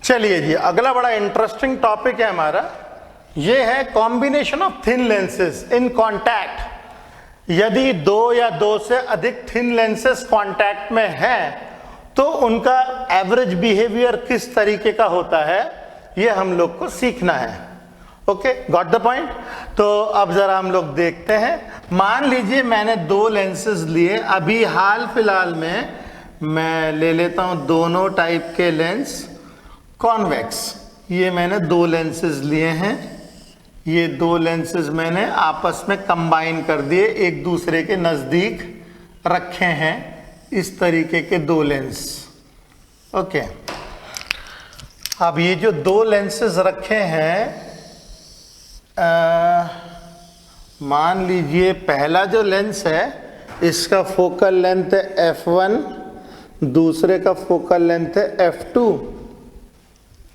चलिए जी, अगला बड़ा इंटरेस्टिंग टॉपिक है हमारा, ये है combination of thin lenses in contact. यदि दो या दो से अधिक थिन लेंसेज कांटेक्ट में हैं तो उनका एवरेज बिहेवियर किस तरीके का होता है, ये हम लोग को सीखना है। Okay, got the point. तो अब जरा हम लोग देखते हैं। मान लीजिए मैंने दो लेंसेज लिए, अभी हाल फिलहाल में मैं ले लेता हूं दोनों टाइप के लेंस कॉन्वेक्स। ये मैंने दो लेंसेज लिए हैं, ये दो लेंसेज मैंने आपस में कंबाइन कर दिए, एक दूसरे के नज़दीक रखे हैं, इस तरीके के दो लेंस। ओके, अब ये जो दो लेंसेज रखे हैं, मान लीजिए पहला जो लेंस है इसका फोकल लेंथ है f1, दूसरे का फोकल लेंथ है f2।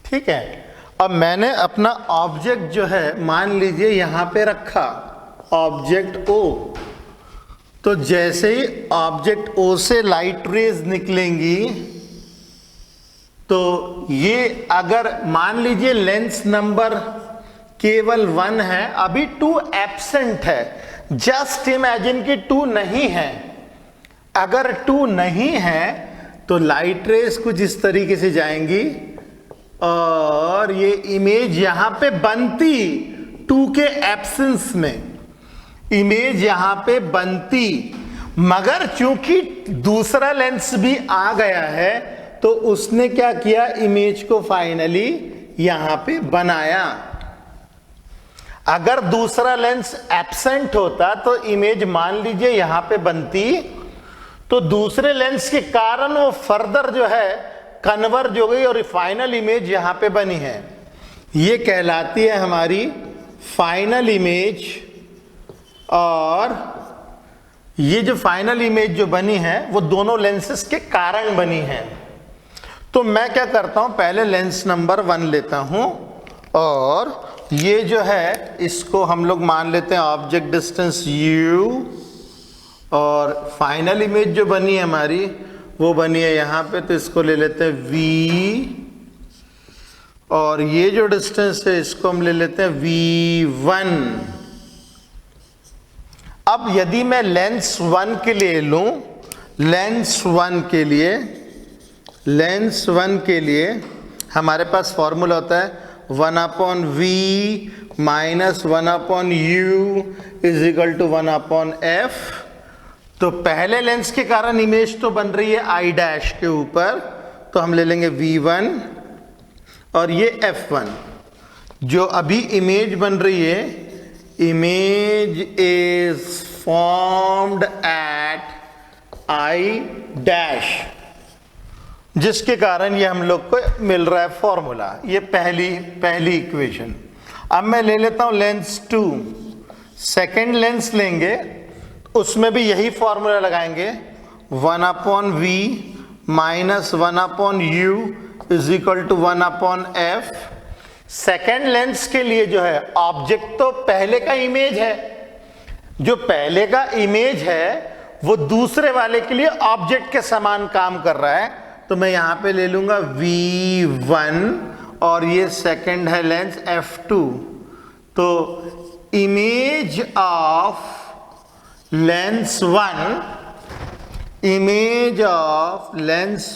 ठीक है, अब मैंने अपना ऑब्जेक्ट जो है मान लीजिए यहां पे रखा, ऑब्जेक्ट O। तो जैसे ही ऑब्जेक्ट O से लाइट रेज निकलेंगी तो ये, अगर मान लीजिए लेंस नंबर केवल 1 है, अभी 2 एब्सेंट है, जस्ट इमेजिन कि 2 नहीं है। अगर 2 नहीं है तो लाइट रेज कुछ इस तरीके से जाएंगी और ये इमेज यहां पे बनती, 2 के एब्सेंस में इमेज यहां पे बनती, मगर चूंकि दूसरा लेंस भी आ गया है तो उसने क्या किया, इमेज को फाइनली यहां पे बनाया। अगर दूसरा लेंस एब्सेंट होता तो इमेज मान लीजिए यहां पे बनती, तो दूसरे लेंस के कारण वो फर्दर जो है कन्वर्ज हो गई और फाइनल इमेज यहां पे बनी है। ये कहलाती है हमारी फाइनल इमेज। और ये जो फाइनल इमेज जो बनी है वो दोनों लेंसेस के कारण बनी है। तो मैं क्या करता हूं, पहले लेंस नंबर 1 लेता हूं और ये जो है इसको हम लोग मान लेते हैं ऑब्जेक्ट डिस्टेंस u, और फाइनल इमेज जो बनी है हमारी वो बनी है यहां पे, तो इसको ले लेते हैं v, और ये जो डिस्टेंस है इसको हम ले लेते हैं v1। अब यदि मैं लेंस 1 के लिए लूं, लेंस 1 के लिए हमारे पास फॉर्मूला होता है 1/v minus 1/u is equal to 1/f। तो पहले लेंस के कारण इमेज तो बन रही है आई डैश के ऊपर, तो हम ले लेंगे v1 और ये f1। जो अभी इमेज बन रही है, image is formed at I dash, जिसके कारण ये हम लोग को मिल रहा है फॉर्मूला। ये पहली इक्वेशन। अब मैं ले लेता हूं लेंस 2, सेकेंड लेंस लेंगे, उसमें भी यही फॉर्मूला लगाएंगे 1/v minus 1/u is equal to 1/f। Second lens के लिए जो है ऑब्जेक्ट तो पहले का इमेज है, जो पहले का इमेज है वो दूसरे वाले के लिए ऑब्जेक्ट के समान काम कर रहा है, तो मैं यहां पे ले लूंगा v1 और ये सेकंड है लेंस f2। तो image of lens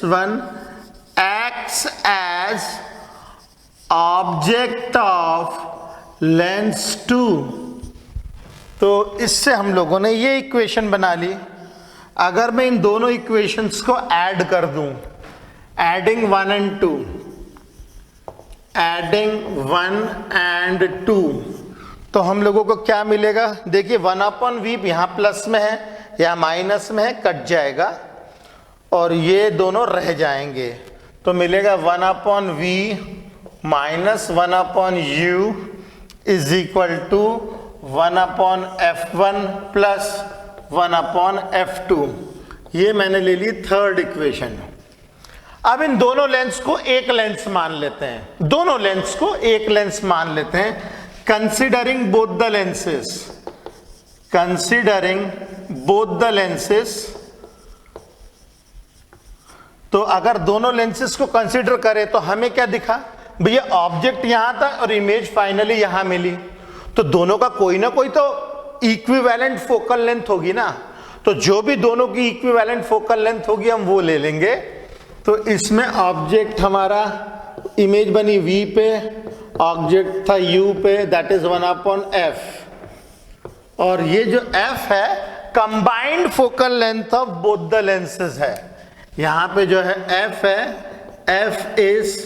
1 acts as object of lens 2। तो इससे हम लोगों ने ये इक्वेशन बना ली। अगर मैं इन दोनों इक्वेशंस को ऐड कर दूं, एडिंग 1 and 2, तो हम लोगों को क्या मिलेगा, देखिए 1/v यहाँ प्लस में है या माइनस में है, कट जाएगा और ये दोनों रह जाएंगे, तो मिलेगा 1/v minus 1/u is equal to 1/f1 plus 1/f2। ये मैंने ले ली थर्ड इक्वेशन। अब इन दोनों लेंस को एक लेंस मान लेते हैं, दोनों लेंस को एक लेंस मान लेते हैं, कंसिडरिंग बोथ द लेंसेस तो अगर दोनों लेंसेज को कंसीडर करें तो हमें क्या दिखा भैया, ऑब्जेक्ट यहां था और इमेज फाइनली यहां मिली, तो दोनों का कोई ना कोई तो इक्विवेलेंट फोकल लेंथ होगी ना, तो जो भी दोनों की इक्विवेलेंट फोकल लेंथ होगी हम वो ले लेंगे। तो इसमें ऑब्जेक्ट हमारा इमेज बनी v पे, ऑब्जेक्ट था u पे, दैट इज 1/f, और ये जो f है combined focal length of both the lenses है। यहां पे जो है f है, f is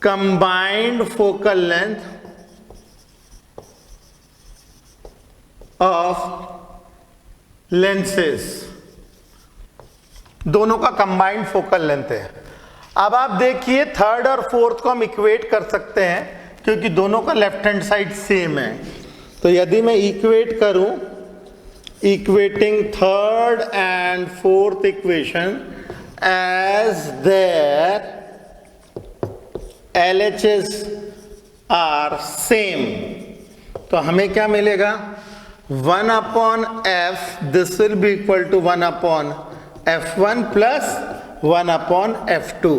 combined focal length of lenses, दोनों का कंबाइंड फोकल लेंथ है। अब आप देखिए थर्ड और फोर्थ को हम इक्वेट कर सकते हैं क्योंकि दोनों का लेफ्ट हैंड साइड सेम है। तो यदि मैं इक्वेट करूं, equating third and fourth equation as their LHS are same, तो हमें क्या मिलेगा 1/f, this will be equal to 1/f1 plus 1/f2।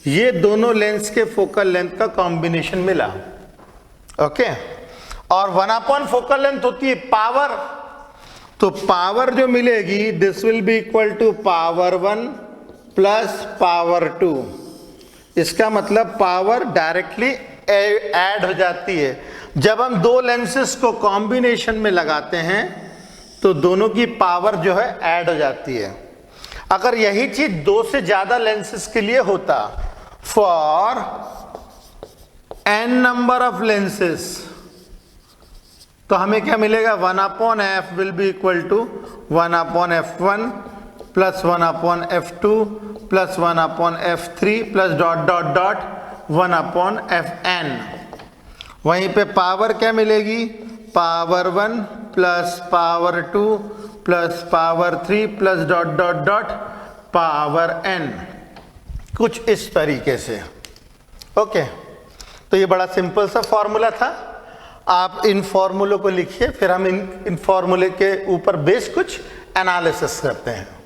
ये दोनों लेंस के फोकल लेंथ का कॉम्बिनेशन मिला। ओके, और 1/, फोकल लेंथ होती है पावर, तो पावर जो मिलेगी this will be equal to power 1 plus power 2। इसका मतलब पावर डायरेक्टली ऐड हो जाती है। जब हम दो लेंसेस को कॉम्बिनेशन में लगाते हैं तो दोनों की पावर जो है ऐड हो जाती है। अगर यही चीज दो से ज्यादा लेंसेस के लिए होता, for n number of lenses, तो हमें क्या मिलेगा 1/f will be equal to 1/f1 plus 1/f2 plus 1/f3 plus dot dot dot 1/fn। वहीं पे पावर क्या मिलेगी, power 1 plus power 2 plus power 3 plus dot dot dot power n, कुछ इस तरीके से। ओके, तो ये बड़ा सिंपल सा फॉर्मूला था। आप इन फॉर्मूलों को लिखिए, फिर हम इन फॉर्मूले के ऊपर बेस कुछ एनालिसिस करते हैं।